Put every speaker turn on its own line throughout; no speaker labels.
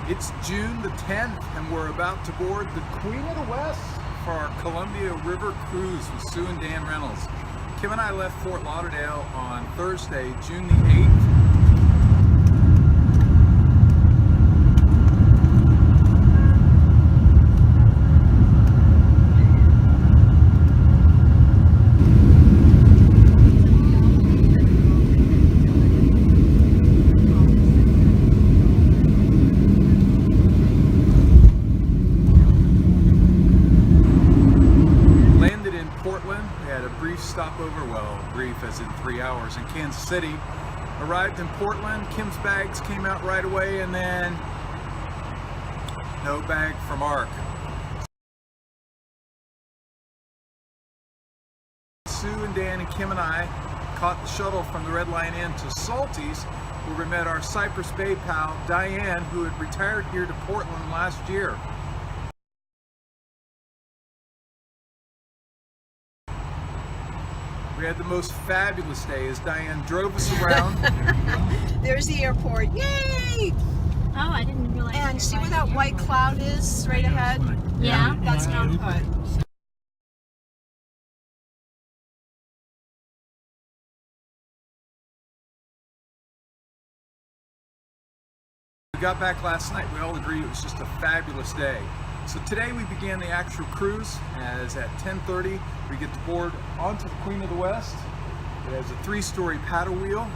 It's June the 10th and we're about to board the Queen of the West for our Columbia River cruise with Sue and Dan Reynolds. Kim and I left Fort Lauderdale on Thursday, June the 8th. Portland. We had a brief stopover, well, brief as in 3 hours, in Kansas City. Arrived in Portland, Kim's bags came out right away, and then no bag for Mark. Sue and Dan and Kim and I caught the shuttle from the Red Line Inn to Salty's, where we met our Cypress Bay pal, Diane, who had retired here to Portland last year. We had the most fabulous day as Diane drove us around.
There's the airport. Yay!
Oh, I didn't realize.
And see where that white cloud is straight ahead?
Yeah.
That's Mount Hood.
We got back last night. We all agreed it was just a fabulous day. So today we began the actual cruise, as at 10:30 we get to board onto the Queen of the West. It has a 3-story paddle wheel,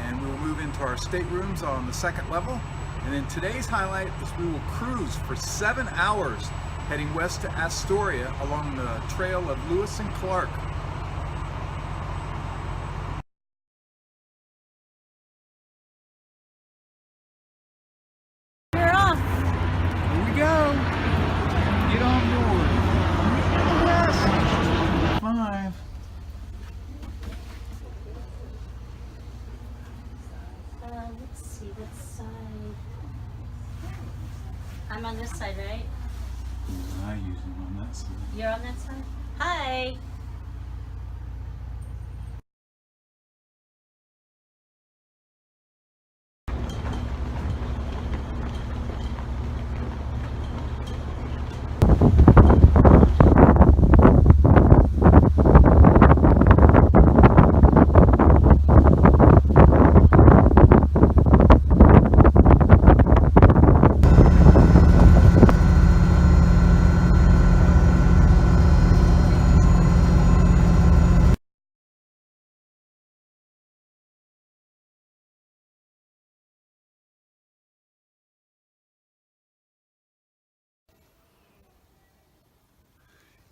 and we will move into our staterooms on the 2nd level. And then today's highlight is we will cruise for 7 hours heading west to Astoria along the trail of Lewis and Clark.
We're off.
Here we go. Get on board. Yes. 5.
Let's see what side. I'm on this side, right?
I usually on that side.
You're on that side? Hi.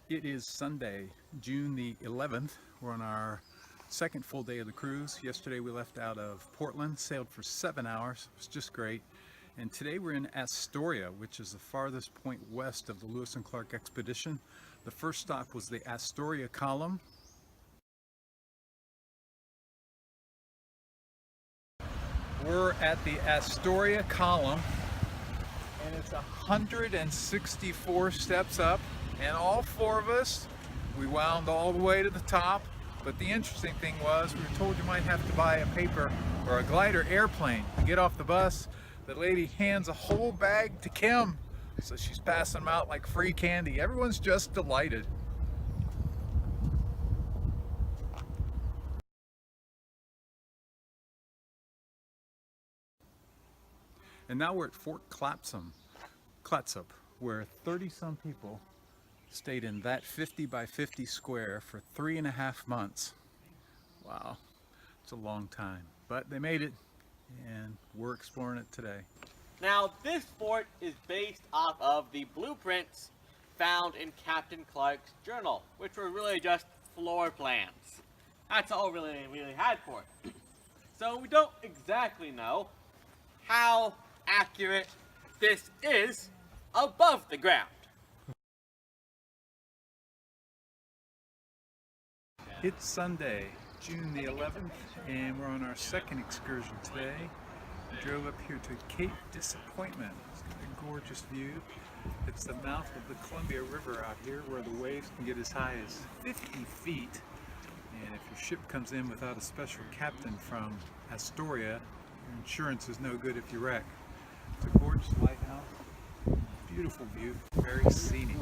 It is Sunday, June the 11th. We're on our 2nd full day of the cruise. Yesterday we left out of Portland, sailed for 7 hours. It was just great. And today we're in Astoria, which is the farthest point west of the Lewis and Clark expedition. The first stop was the Astoria Column. We're at the Astoria Column, and it's 164 steps up. And all 4 of us, we wound all the way to the top. But the interesting thing was, we were told you might have to buy a paper or a glider airplane to get off the bus. The lady hands a whole bag to Kim, so she's passing them out like free candy. Everyone's just delighted. And now we're at Fort Clatsop, where 30-some people stayed in that 50 by 50 square for 3.5 months. Wow, it's a long time, but they made it, and we're exploring it today.
Now, this fort is based off of the blueprints found in Captain Clark's journal, which were really just floor plans. That's all we really had for it. So we don't exactly know how accurate this is above the ground.
It's Sunday, June the 11th, and we're on our 2nd excursion today. We drove up here to Cape Disappointment. It's got a gorgeous view. It's the mouth of the Columbia River out here, where the waves can get as high as 50 feet. And if your ship comes in without a special captain from Astoria, your insurance is no good if you wreck. It's a gorgeous George Lighthouse. Beautiful view, very scenic.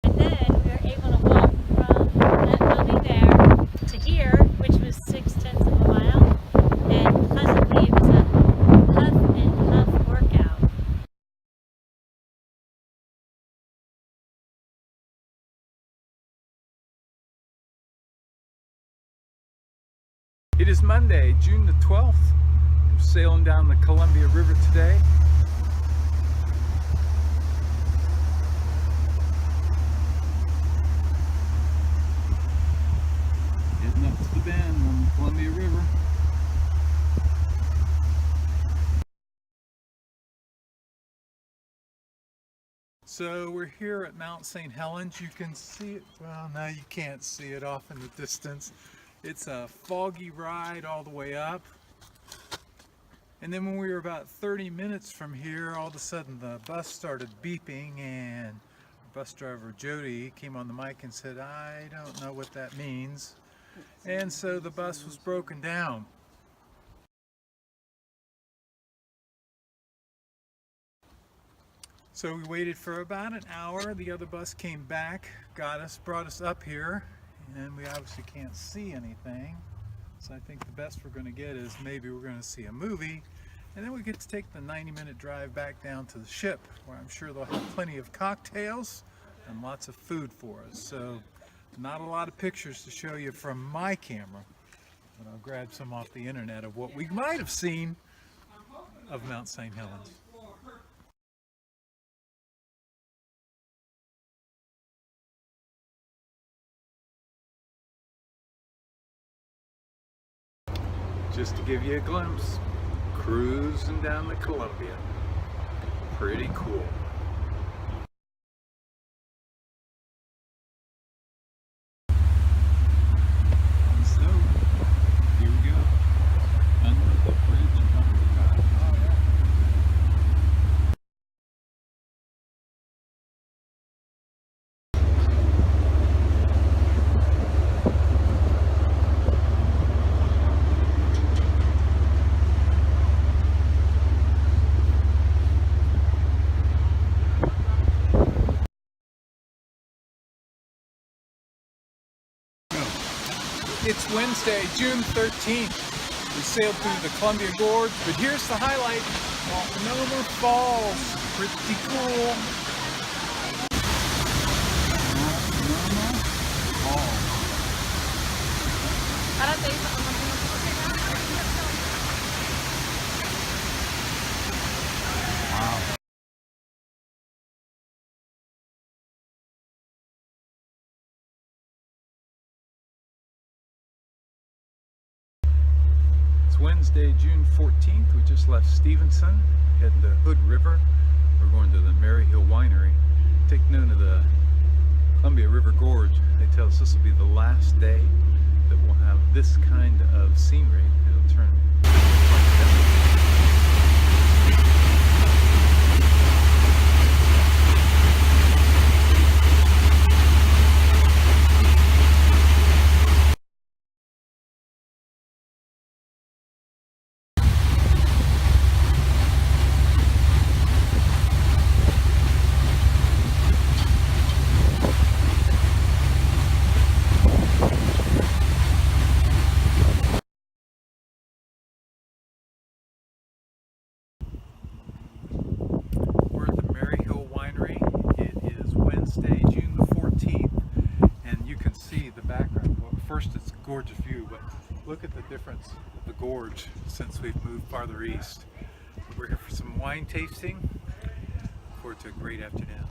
And then we were able to walk from that building there to here, which was 0.6 of a mile. And pleasantly, it was a huff and huff workout.
It is Monday, June the 12th. I'm sailing down the Columbia River today. Heading up to the bend on the Columbia River. So we're here at Mount St. Helens. You can see it, well, no, you can't see it off in the distance. It's a foggy ride all the way up. And then when we were about 30 minutes from here, all of a sudden the bus started beeping, and bus driver Jody came on the mic and said, "I don't know what that means." And so the bus was broken down. So we waited for about an hour. The other bus came back, got us, brought us up here, and we obviously can't see anything. So I think the best we're going to get is maybe we're going to see a movie, and then we get to take the 90-minute drive back down to the ship, where I'm sure they'll have plenty of cocktails and lots of food for us. So not a lot of pictures to show you from my camera, but I'll grab some off the internet of what we might have seen of Mount St. Helens. Just to give you a glimpse, cruising down the Columbia. Pretty cool. And so, here we go. Under the bridge of the tide. Oh yeah. It's Wednesday, June 13th. We sailed through the Columbia Gorge, but here's the highlight, Multnomah Falls. Pretty cool. Multnomah Falls. Wow. Wednesday, June 14th. We just left Stevenson, heading to Hood River. We're going to the Maryhill Winery. Take note of the Columbia River Gorge. They tell us this will be the last day that we'll have this kind of scenery. It'll turn Wednesday, June the 14th, and you can see the background. Well, first it's a gorgeous view, but look at the difference of the gorge since we've moved farther east. We're here for some wine tasting. Look forward to a great afternoon.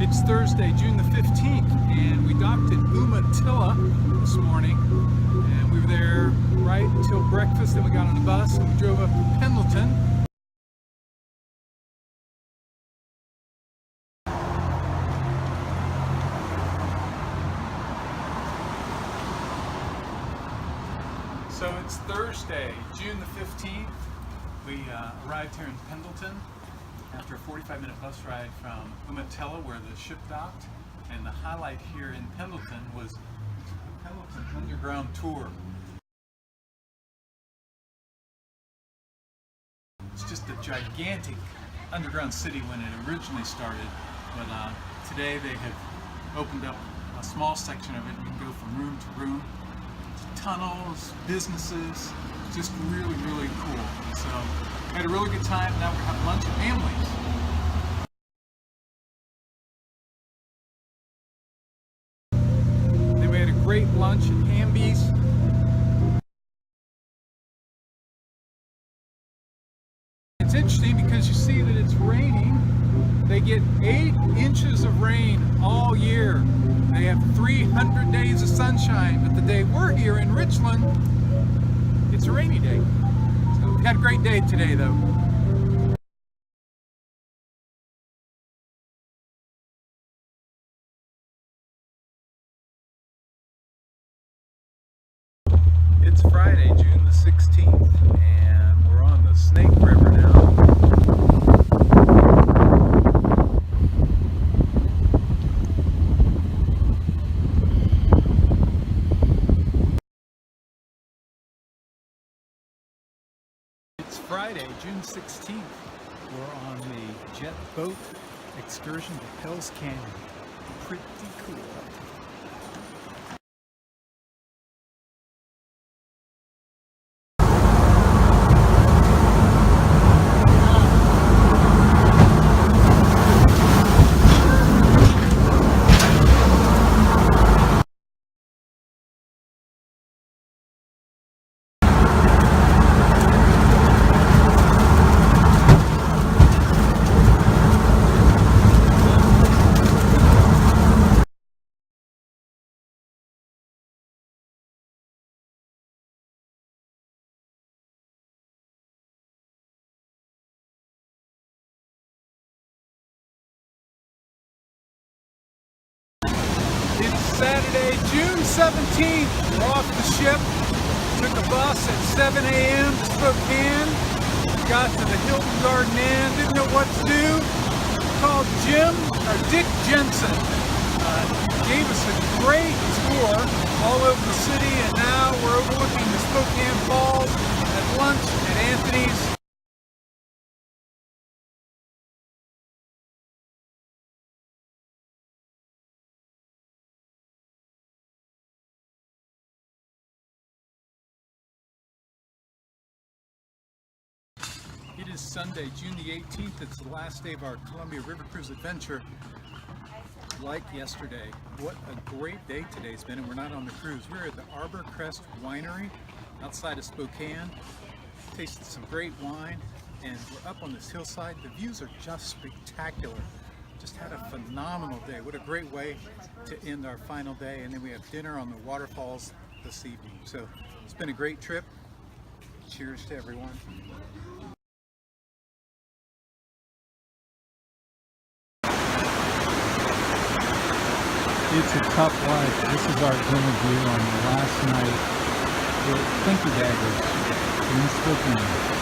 It's Thursday, June the 15th, and we docked at Umatilla this morning, and we were there right until breakfast. Then we got on the bus and we drove up to Pendleton. So it's Thursday, June the 15th. We arrived here in Pendleton after a 45-minute bus ride from Umatilla, where the ship docked. And the highlight here in Pendleton was the Pendleton Underground Tour. It's just a gigantic underground city when it originally started, but today they have opened up a small section of it. You can go from room to room, tunnels, businesses, just really, really cool. So we had a really good time. Now we're having lunch with families. Then we had a great lunch at Hamby's. It's interesting because you see that it's raining. They get 8 inches of rain all year. They have 300 days of sunshine, but the day we're here in Richland, it's a rainy day. So we had a great day today though. It's Friday, June the 16th, and we're on the Snake River now. It's Friday, June 16th. We're on the jet boat excursion to Hell's Canyon. Pretty cool. It's Saturday, June 17th. We're off the ship. Took a bus at 7 a.m. to Spokane. Got to the Hilton Garden Inn. Didn't know what to do. Called Dick Jensen. Gave us a great tour all over the city, and now we're overlooking the Spokane Falls at lunch at Anthony's. It is Sunday, June the 18th. It's the last day of our Columbia River Cruise adventure. Like yesterday, what a great day today's been, and we're not on the cruise. We're at the Arbor Crest Winery outside of Spokane. Tasted some great wine, and we're up on this hillside. The views are just spectacular. Just had a phenomenal day. What a great way to end our final day, and then we have dinner on the waterfalls this evening. So it's been a great trip. Cheers to everyone. It's a tough life. This is our dinner view on the last night at Thinky Daggers in Spokane.